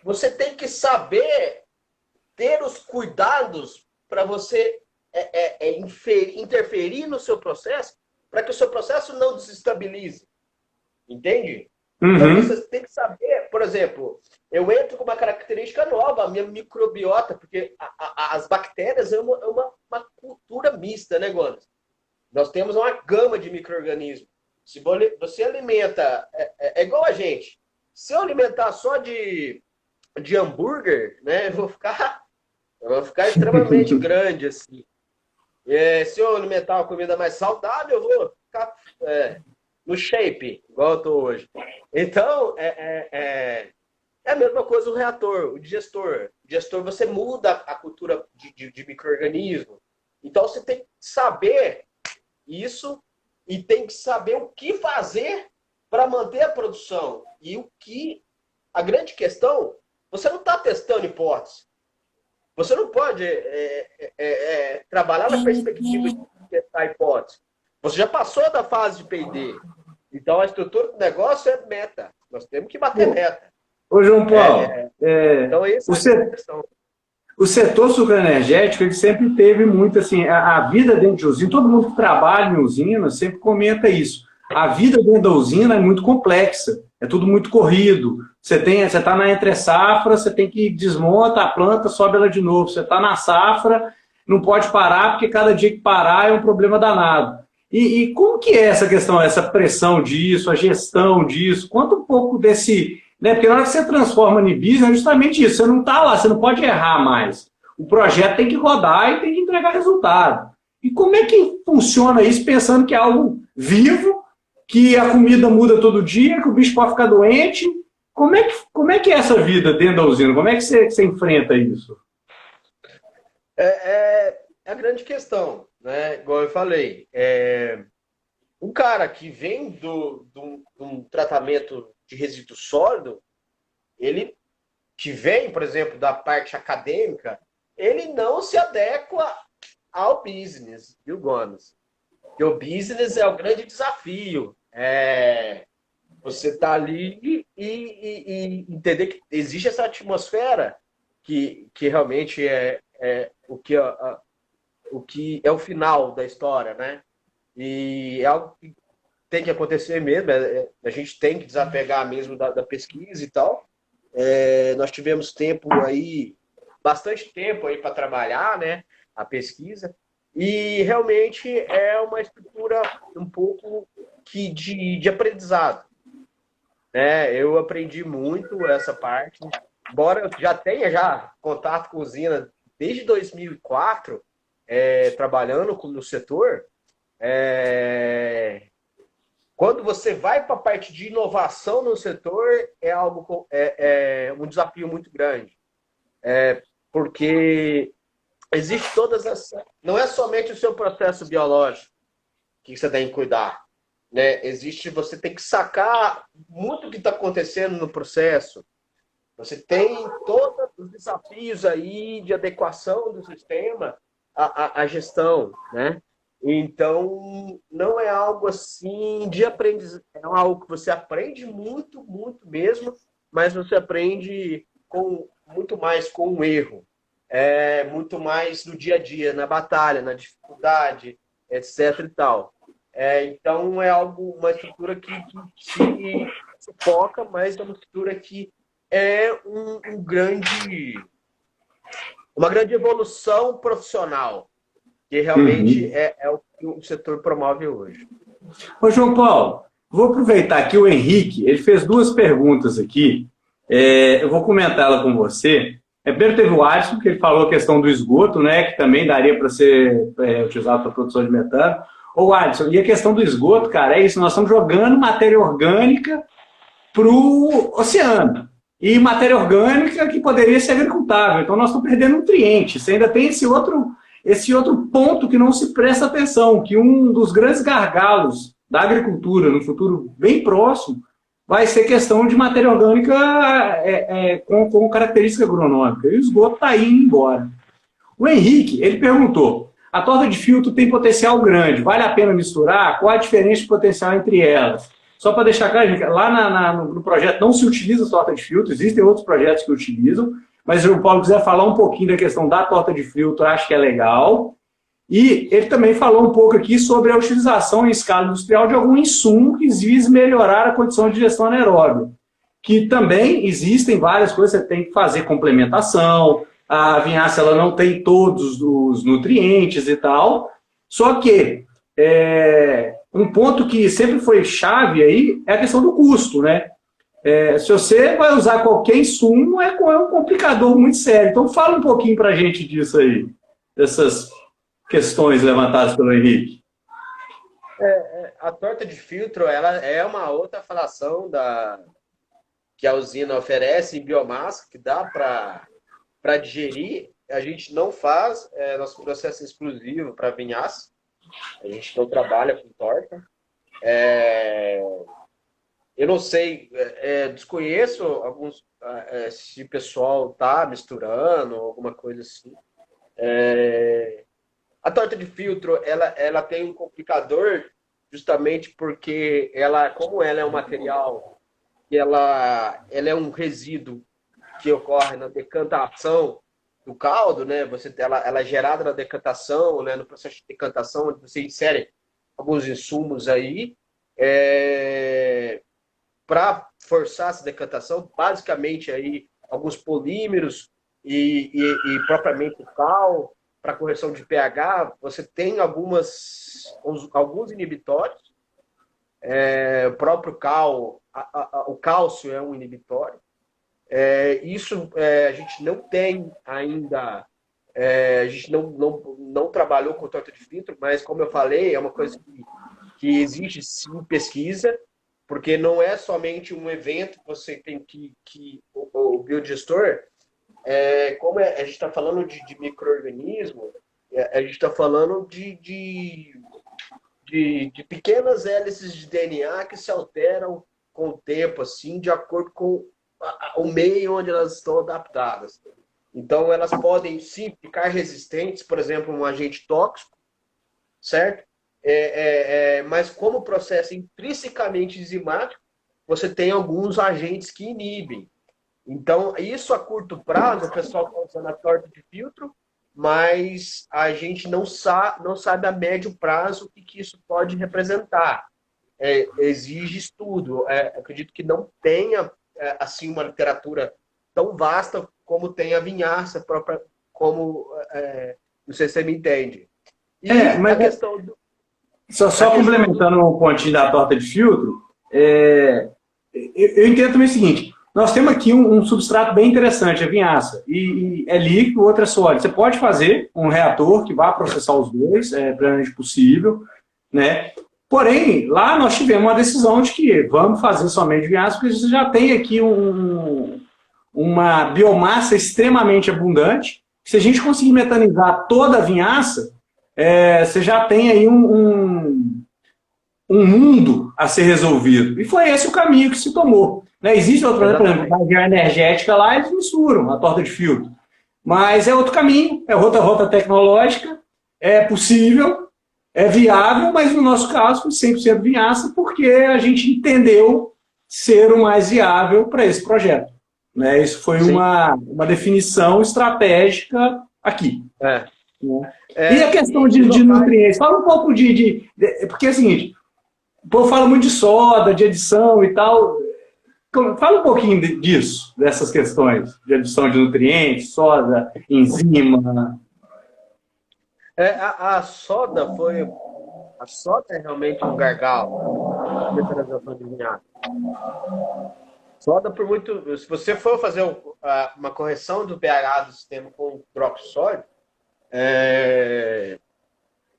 Você tem que saber ter os cuidados para você interferir no seu processo, para que o seu processo não desestabilize. Entende? Então você tem que saber, por exemplo, eu entro com uma característica nova, a minha microbiota, porque as bactérias é uma cultura mista, né, Gomes? Nós temos uma gama de micro-organismos. Se você alimenta, igual a gente. Se eu alimentar só de hambúrguer, né, eu vou ficar extremamente grande, assim. Se eu alimentar uma comida mais saudável, eu vou ficar no shape, igual eu estou hoje. Então, é a mesma coisa o reator, o digestor. O digestor, você muda a cultura de micro-organismo. Então, você tem que saber isso e tem que saber o que fazer para manter a produção. E a grande questão, você não está testando hipótese. Você não pode trabalhar na perspectiva de testar hipótese. Você já passou da fase de P&D. Então, a estrutura do negócio é meta. Nós temos que bater meta. Ô, João Paulo, então, essa é a questão. O setor sucroenergético, ele sempre teve muito, assim, a vida dentro de usina, todo mundo que trabalha em usina sempre comenta isso. A vida dentro da usina é muito complexa, é tudo muito corrido. Você está na entre-safra, você tem que desmonta a planta, sobe ela de novo. Você está na safra, não pode parar, porque cada dia que parar é um problema danado. E como que é essa questão, essa pressão disso, a gestão disso? Conta um pouco desse... Né? Porque na hora que você transforma em business, é justamente isso. Você não está lá, você não pode errar mais. O projeto tem que rodar e tem que entregar resultado. E como é que funciona isso, pensando que é algo vivo, que a comida muda todo dia, que o bicho pode ficar doente? Como é que é essa vida dentro da usina? Como é que você enfrenta isso? É a grande questão, né? Igual eu falei. Um cara que vem de um tratamento de resíduo sólido, ele que vem, por exemplo, da parte acadêmica, ele não se adequa ao business, viu, Gomes? Porque o business é o grande desafio. Você está ali e entender que existe essa atmosfera que realmente é o que é o final da história, né? E é algo que tem que acontecer mesmo, a gente tem que desapegar mesmo da pesquisa e tal. Nós tivemos bastante tempo aí para trabalhar, né, a pesquisa, e realmente é uma estrutura um pouco que de aprendizado. Né? Eu aprendi muito essa parte, embora eu já tenha contato com usina desde 2004, trabalhando no setor. Quando você vai para a parte de inovação no setor, é um desafio muito grande. Porque existe todas as... Não é somente o seu processo biológico que você tem que cuidar. Né? Você tem que sacar muito o que está acontecendo no processo. Você tem todos os desafios aí de adequação do sistema à gestão, né? Então, não é algo assim de aprendizagem, é algo que você aprende muito, muito mesmo, mas você aprende muito mais com o erro, muito mais no dia a dia, na batalha, na dificuldade, etc. e tal. Então, uma estrutura que se foca, mas é uma estrutura que é uma grande evolução profissional, que realmente é o que o setor promove hoje. Ô, João Paulo, vou aproveitar aqui o Henrique, ele fez duas perguntas aqui, eu vou comentá-la com você. Primeiro teve o Alisson, que ele falou a questão do esgoto, né, que também daria para ser utilizado para a produção de metano. Ô, Alisson, e a questão do esgoto, cara, é isso, nós estamos jogando matéria orgânica para o oceano. E matéria orgânica que poderia ser agricultável. Então nós estamos perdendo nutrientes. Você ainda tem esse outro ponto que não se presta atenção, que um dos grandes gargalos da agricultura no futuro bem próximo vai ser questão de matéria orgânica com característica agronômica. E o esgoto está indo embora. O Henrique, ele perguntou, a torta de filtro tem potencial grande, vale a pena misturar? Qual a diferença de potencial entre elas? Só para deixar claro, lá no projeto não se utiliza torta de filtro, existem outros projetos que utilizam, mas se o Paulo quiser falar um pouquinho da questão da torta de filtro, acho que é legal. E ele também falou um pouco aqui sobre a utilização em escala industrial de algum insumo que vise melhorar a condição de gestão anaeróbica, que também existem várias coisas, você tem que fazer complementação, a vinhaça ela não tem todos os nutrientes e tal, só que um ponto que sempre foi chave aí é a questão do custo, né? Se você vai usar qualquer insumo, é um complicador muito sério. Então fala um pouquinho para a gente disso aí, dessas questões levantadas pelo Henrique. A torta de filtro ela é uma outra fração que a usina oferece em biomassa, que dá para digerir. A gente não faz, nosso processo é exclusivo para vinhaça. A gente não trabalha com torta. Eu não sei, desconheço se o pessoal está misturando, alguma coisa assim. A torta de filtro, ela tem um complicador justamente porque como ela é um material, ela é um resíduo que ocorre na decantação do caldo, né? Ela é gerada na decantação, né? No processo de decantação, onde você insere alguns insumos aí para forçar essa decantação, basicamente aí alguns polímeros e propriamente o cal para correção de pH. Você tem alguns inibitórios. O próprio cal, o cálcio é um inibitório. Isso a gente não tem ainda, a gente não trabalhou com torta de filtro, mas como eu falei, é uma coisa que existe sim pesquisa, porque não é somente um evento que você tem que o biodigestor, como a gente está falando de micro-organismo, a gente está falando de pequenas hélices de DNA que se alteram com o tempo, assim, de acordo com o meio onde elas estão adaptadas. Então, elas podem, sim, ficar resistentes, por exemplo, a um agente tóxico, certo? Mas como o processo é intrinsecamente enzimático, você tem alguns agentes que inibem. Então, isso a curto prazo, o pessoal está usando a torta de filtro, mas a gente não sabe a médio prazo o que isso pode representar. Exige estudo. Acredito que não tenha assim uma literatura tão vasta como tem a vinhaça própria, como não sei se você me entende. E mas a questão do... Só complementando um pontinho da torta de filtro, eu entendo também o seguinte, nós temos aqui um substrato bem interessante, a vinhaça, e é líquido, o outro é sólido. Você pode fazer um reator que vá processar os dois, é plenamente possível, né? Porém, lá nós tivemos uma decisão de que vamos fazer somente vinhaça, porque você já tem aqui uma biomassa extremamente abundante. Se a gente conseguir metanizar toda a vinhaça, você já tem aí um mundo a ser resolvido. E foi esse o caminho que se tomou. Né? Existe outra, por exemplo, a energética lá, eles misturam a torta de filtro. Mas é outro caminho, é outra rota tecnológica, é possível, é viável, mas no nosso caso foi 100% vinhaça, porque a gente entendeu ser o mais viável para esse projeto. Né? Isso foi uma definição estratégica aqui. Né? E a questão de nutrientes? Fala um pouco porque é o seguinte, o povo fala muito de soda, de adição e tal. Fala um pouquinho disso, dessas questões de adição de nutrientes, soda, enzima. A soda é realmente um gargalo de metanolização de vinhaça. Soda por muito... Se você for fazer uma correção do pH do sistema com hidróxido sólido,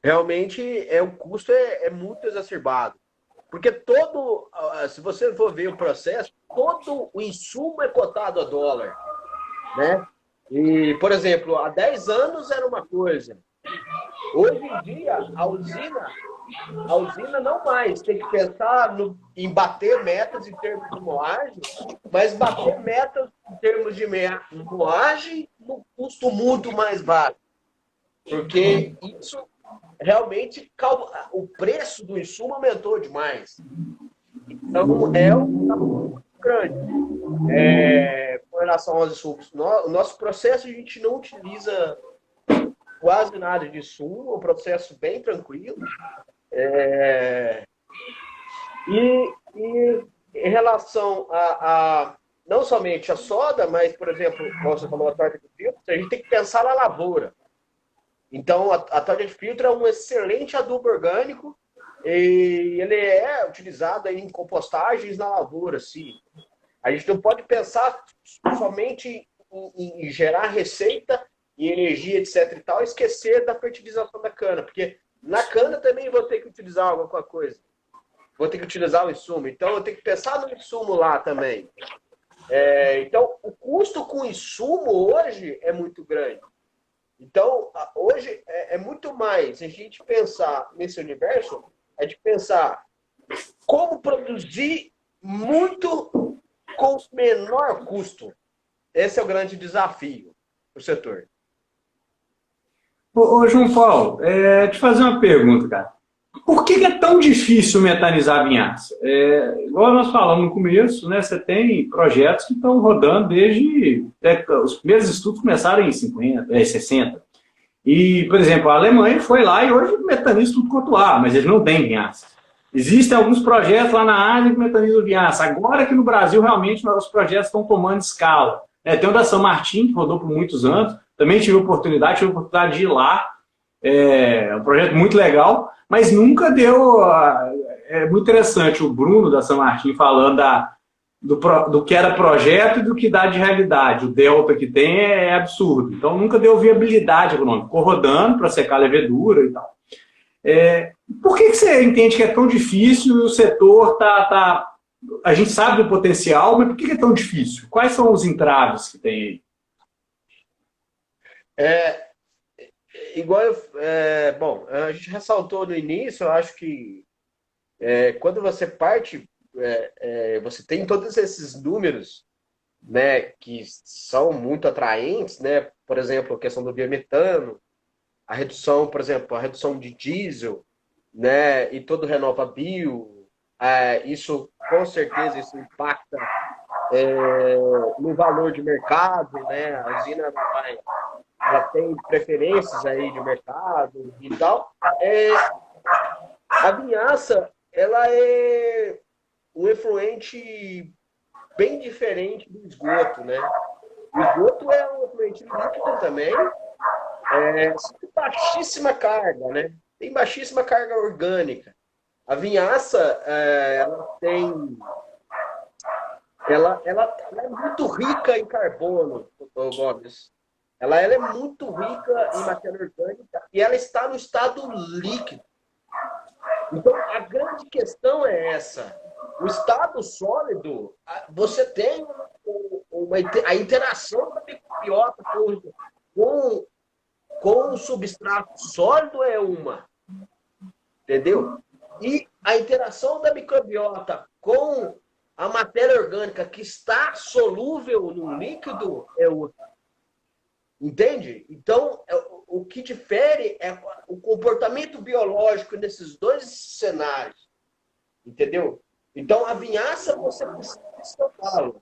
realmente o custo é muito exacerbado. Porque se você for ver o processo, todo o insumo é cotado a dólar. Né? E, por exemplo, há 10 anos era uma coisa. Hoje em dia, a usina não mais tem que pensar em bater metas em termos de moagem, mas bater metas em termos de moagem no custo muito mais baixo. Porque isso realmente o preço do insumo aumentou demais. Então, é um grande. Com relação aos insumos, o nosso processo a gente não utiliza quase nada de insumo, é um processo bem tranquilo. E em relação a não somente a soda, mas, por exemplo, como você falou, a torta de filtro, a gente tem que pensar na lavoura. Então, a torta de filtro é um excelente adubo orgânico e ele é utilizado aí em compostagens na lavoura, sim. A gente não pode pensar somente em gerar receita e energia, etc. e tal, e esquecer da fertilização da cana, porque na cana também vou ter que utilizar alguma coisa. Vou ter que utilizar o insumo. Então, eu tenho que pensar no insumo lá também. Então, o custo com insumo hoje é muito grande. Então, hoje é muito mais a gente pensar nesse universo, é de pensar como produzir muito com menor custo. Esse é o grande desafio do setor. Ô João Paulo, te fazer uma pergunta, cara. Por que é tão difícil metanizar a vinhaça? Igual nós falamos no começo, né, você tem projetos que estão rodando desde... os primeiros estudos começaram em 60. E, por exemplo, a Alemanha foi lá e hoje metaniza tudo quanto há, mas eles não têm vinhaça. Existem alguns projetos lá na Ásia que metanizam vinhaça. Agora aqui no Brasil, realmente, os projetos estão tomando escala. Tem o da São Martin, que rodou por muitos anos. Também tive a oportunidade de ir lá. É um projeto muito legal, mas nunca deu... É muito interessante o Bruno da São Martin falando do que era projeto e do que dá de realidade. O delta que tem é absurdo. Então, nunca deu viabilidade econômica. Ficou rodando para secar a levedura e tal. Por que você entende que é tão difícil e o setor a gente sabe do potencial, mas por que é tão difícil? Quais são os entraves que tem aí? Bom, a gente ressaltou no início, eu acho que quando você parte, você tem todos esses números, né, que são muito atraentes, né? Por exemplo, a questão do biometano, a redução, por exemplo, a redução de diesel, né, e todo RenovaBio, isso com certeza isso impacta no valor de mercado, né? A usina ela tem preferências aí de mercado e tal. A vinhaça, ela é um efluente bem diferente do esgoto, né? O esgoto é um efluente líquido também, de baixíssima carga, né? tem baixíssima carga orgânica. A vinhaça, ela é muito rica em carbono, doutor Gomes. Ela é muito rica em matéria orgânica e ela está no estado líquido. Então, a grande questão é essa. O estado sólido, você tem a interação da microbiota com o substrato sólido é uma, entendeu? E a interação da microbiota com a matéria orgânica que está solúvel no líquido é outra. Entende? Então, o que difere é o comportamento biológico nesses dois cenários. Entendeu? Então, a vinhaça, você precisa estudá-lo.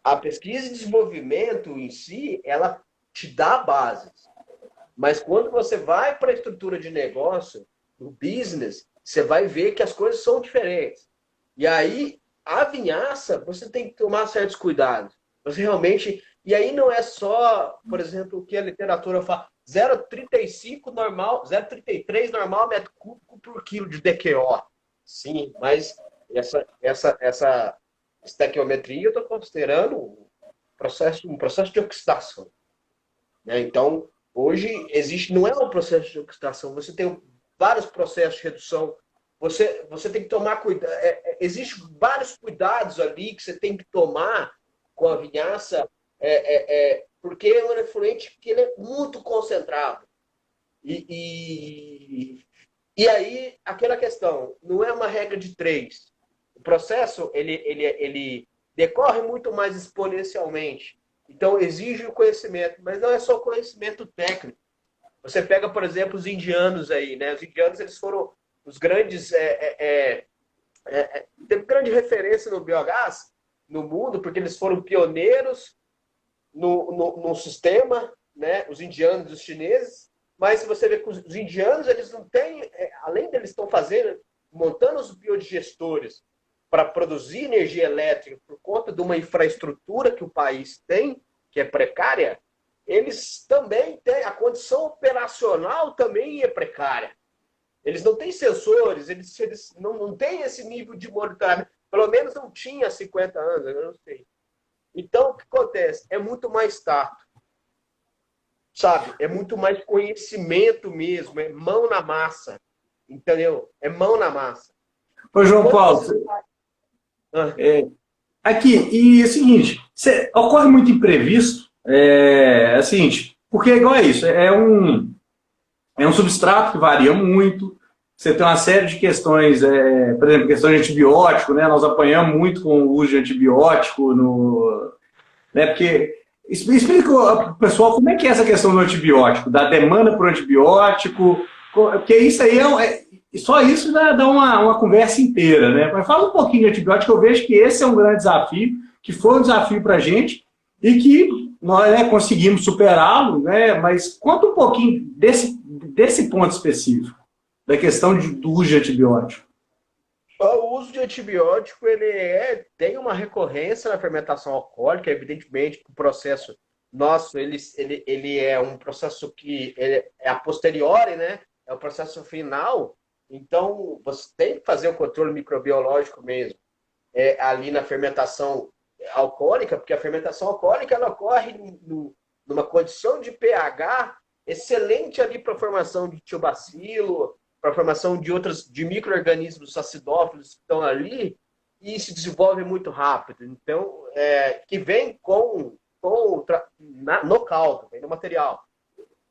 A pesquisa e desenvolvimento em si, ela te dá bases. Mas quando você vai para a estrutura de negócio, no business, você vai ver que as coisas são diferentes. E aí, a vinhaça, você tem que tomar certos cuidados. Você realmente... E aí não é só, por exemplo, o que a literatura fala, 0,35 normal, 0,33 normal metro cúbico por quilo de DQO. Sim, mas essa estequiometria eu estou considerando um processo de oxidação. Né? Então, hoje existe, não é um processo de oxidação, você tem vários processos de redução, você tem que tomar cuidado, existem vários cuidados ali que você tem que tomar com a vinhaça, porque é um efluente que ele é muito concentrado. E aí, aquela questão, não é uma regra de 3. O processo, ele decorre muito mais exponencialmente. Então, exige o conhecimento, mas não é só conhecimento técnico. Você pega, por exemplo, os indianos aí, né? Os indianos, eles foram os grandes... teve grande referência no biogás no mundo, porque eles foram pioneiros no sistema, né? Os indianos e os chineses. Mas se você vê que os indianos, eles não têm, além deles estão fazendo, montando os biodigestores para produzir energia elétrica por conta de uma infraestrutura que o país tem, que é precária, eles também têm, a condição operacional também é precária. Eles não têm sensores, eles não têm esse nível de monitoramento, pelo menos não tinha há 50 anos, eu não sei. Então, o que acontece? É muito mais tato. Sabe? É muito mais conhecimento mesmo, é mão na massa. Entendeu? É mão na massa. Ô, João Paulo, aqui, e é o seguinte, ocorre muito imprevisto, é o seguinte, porque igual é isso, é um substrato que varia muito, você tem uma série de questões, por exemplo, questão de antibiótico, né? Nós apanhamos muito com o uso de antibiótico, né? Porque explica para o pessoal como é que é essa questão do antibiótico, da demanda por antibiótico, porque isso aí só isso dá uma conversa inteira, né? Mas fala um pouquinho de antibiótico, eu vejo que esse é um grande desafio, que foi um desafio para a gente e que nós, né, conseguimos superá-lo, né? Mas conta um pouquinho desse ponto específico, da questão do uso de antibiótico. O uso de antibiótico tem uma recorrência na fermentação alcoólica, evidentemente que o processo nosso ele é um processo que é a posteriori, né? É o processo final. Então, você tem que fazer o controle microbiológico mesmo, ali na fermentação alcoólica, porque a fermentação alcoólica ela ocorre numa condição de pH excelente ali para a formação de tiobacilo, para a formação de micro-organismos acidófilos que estão ali e se desenvolve muito rápido. Então, que vem no caldo, vem no material.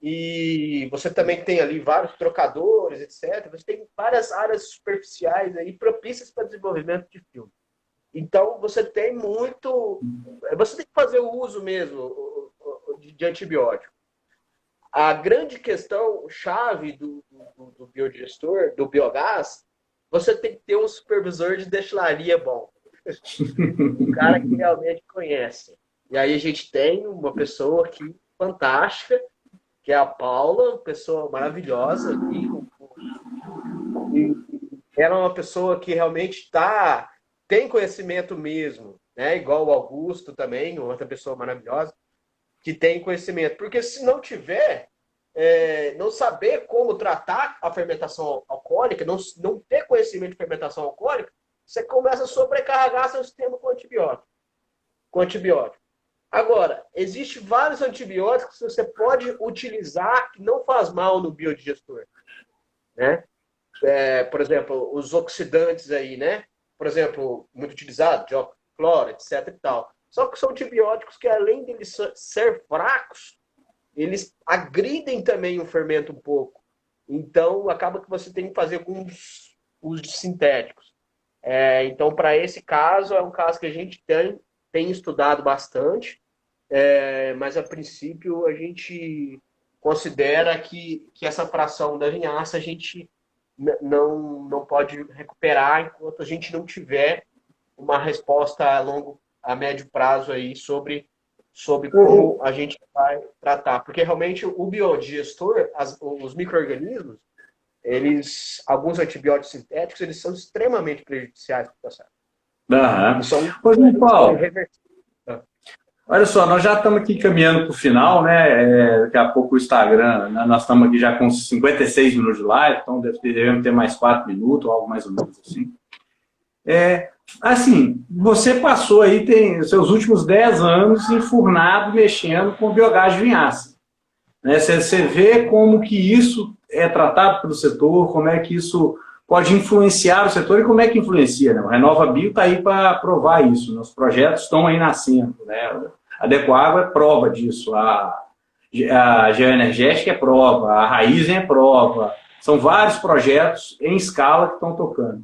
E você também tem ali vários trocadores, etc. Você tem várias áreas superficiais aí propícias para desenvolvimento de filme. Então, você tem que fazer o uso mesmo de antibiótico. A grande questão chave do biodigestor, do biogás, você tem que ter um supervisor de destilaria bom. Um cara que realmente conhece. E aí a gente tem uma pessoa aqui fantástica, que é a Paula, uma pessoa maravilhosa. E ela é uma pessoa que realmente tem conhecimento mesmo, né? Igual o Augusto também, outra pessoa maravilhosa, que tem conhecimento. Porque se não tiver, não saber como tratar a fermentação alcoólica, não ter conhecimento de fermentação alcoólica, você começa a sobrecarregar seu sistema com antibiótico. Agora, existem vários antibióticos que você pode utilizar que não faz mal no biodigestor, né? Por exemplo, os oxidantes aí, né? Por exemplo, muito utilizado, dióxido de cloro, etc e tal. Só que são antibióticos que, além de eles ser fracos, eles agridem também o fermento um pouco. Então, acaba que você tem que fazer com os sintéticos. Então, para esse caso, é um caso que a gente tem estudado bastante, mas, a princípio, a gente considera que essa fração da vinhaça a gente não pode recuperar enquanto a gente não tiver uma resposta a médio prazo aí sobre como a gente vai tratar. Porque realmente o biodigestor, os micro-organismos, alguns antibióticos sintéticos, eles são extremamente prejudiciais para o processo. Ô, João Paulo, olha só, nós já estamos aqui caminhando para o final, né? Daqui a pouco o Instagram, né? Nós estamos aqui já com 56 minutos de live, então devemos ter mais 4 minutos, algo mais ou menos assim. Assim, você passou aí, tem seus últimos 10 anos enfurnado, mexendo com biogás de vinhaça. Né? Você vê como que isso é tratado pelo setor, como é que isso pode influenciar o setor e como é que influencia. Né? O RenovaBio está aí para provar isso, né? Os projetos estão aí nascendo. Né? A Adecoagro é prova disso, a Geoenergética é prova, a Raizen é prova. São vários projetos em escala que estão tocando.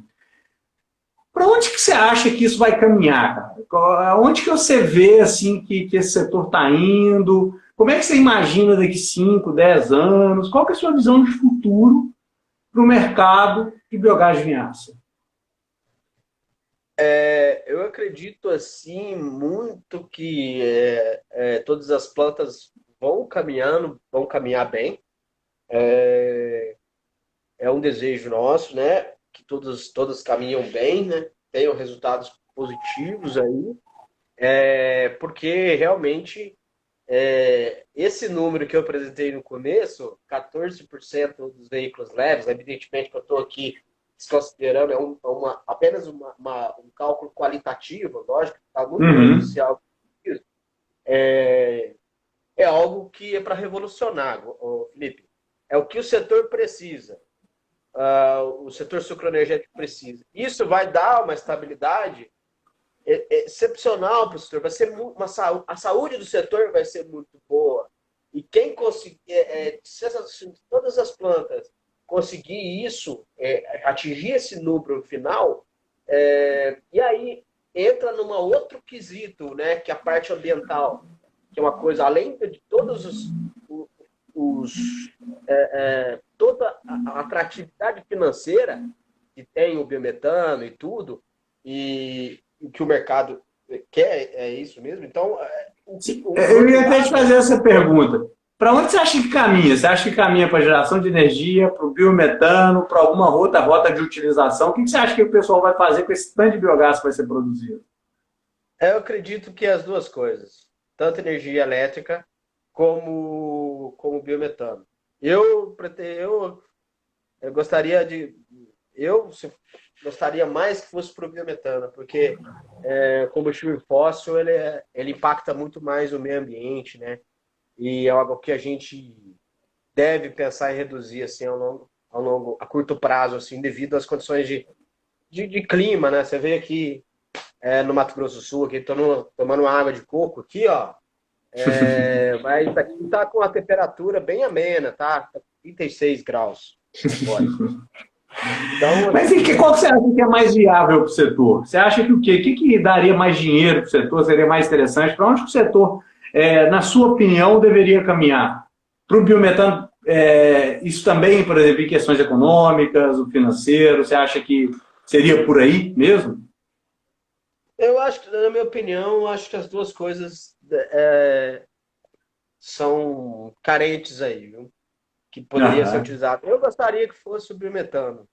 Para onde que você acha que isso vai caminhar, cara? Onde que você vê assim, que esse setor está indo? Como é que você imagina daqui 5, 10 anos? Qual que é a sua visão de futuro para o mercado de biogás de vinhaça? Eu acredito assim muito que todas as plantas vão caminhar bem. É um desejo nosso, né? Que todas caminham bem, né? Tenham resultados positivos aí, porque realmente esse número que eu apresentei no começo, 14% dos veículos leves, evidentemente que eu estou aqui desconsiderando, apenas um cálculo qualitativo, lógico, está muito inicial. É algo que é para revolucionar, Felipe. É o que o setor precisa. O setor sucroenergético precisa. Isso vai dar uma estabilidade excepcional para o setor. Vai ser a saúde do setor vai ser muito boa. E quem conseguir, se todas as plantas conseguir isso, atingir esse número final, e aí entra num outro quesito, né, que é a parte ambiental, que é uma coisa além de todos toda a atratividade financeira que tem o biometano e tudo, e o que o mercado quer, é isso mesmo. Então, eu ia até te fazer essa pergunta. Para onde você acha que caminha? Você acha que caminha para a geração de energia, para o biometano, para alguma outra rota de utilização? O que você acha que o pessoal vai fazer com esse tanto de biogás que vai ser produzido? Eu acredito que as duas coisas, tanto energia elétrica como biometano. Eu gostaria mais que fosse para o biometano, porque combustível fóssil ele impacta muito mais o meio ambiente, né? E é algo que a gente deve pensar em reduzir assim a curto prazo, assim, devido às condições de clima, né? Você vê aqui no Mato Grosso do Sul, aqui tomando água de coco aqui, ó. Mas aqui está com a temperatura bem amena, tá? 36 graus. Então, mas qual que você acha que é mais viável para o setor? Você acha que o quê? O que daria mais dinheiro para o setor? Seria mais interessante? Para onde o setor, na sua opinião, deveria caminhar? Para o biometano, isso também, por exemplo, em questões econômicas, o financeiro, você acha que seria por aí mesmo? Eu acho que, na minha opinião, acho que as duas coisas são carentes aí, viu? Que poderia ser utilizado. Eu gostaria que fosse o biometano.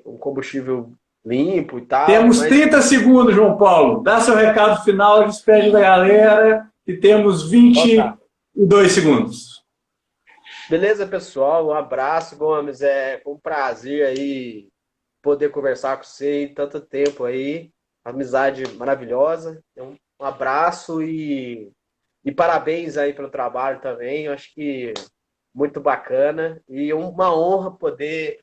Um combustível limpo e tal. Temos 30 segundos, João Paulo. Dá seu recado final, despede da galera, e temos 22 segundos. Beleza, pessoal? Um abraço, Gomes. Foi um prazer aí poder conversar com você em tanto tempo aí. Amizade maravilhosa. Um abraço e parabéns aí pelo trabalho também. Eu acho que muito bacana e uma honra poder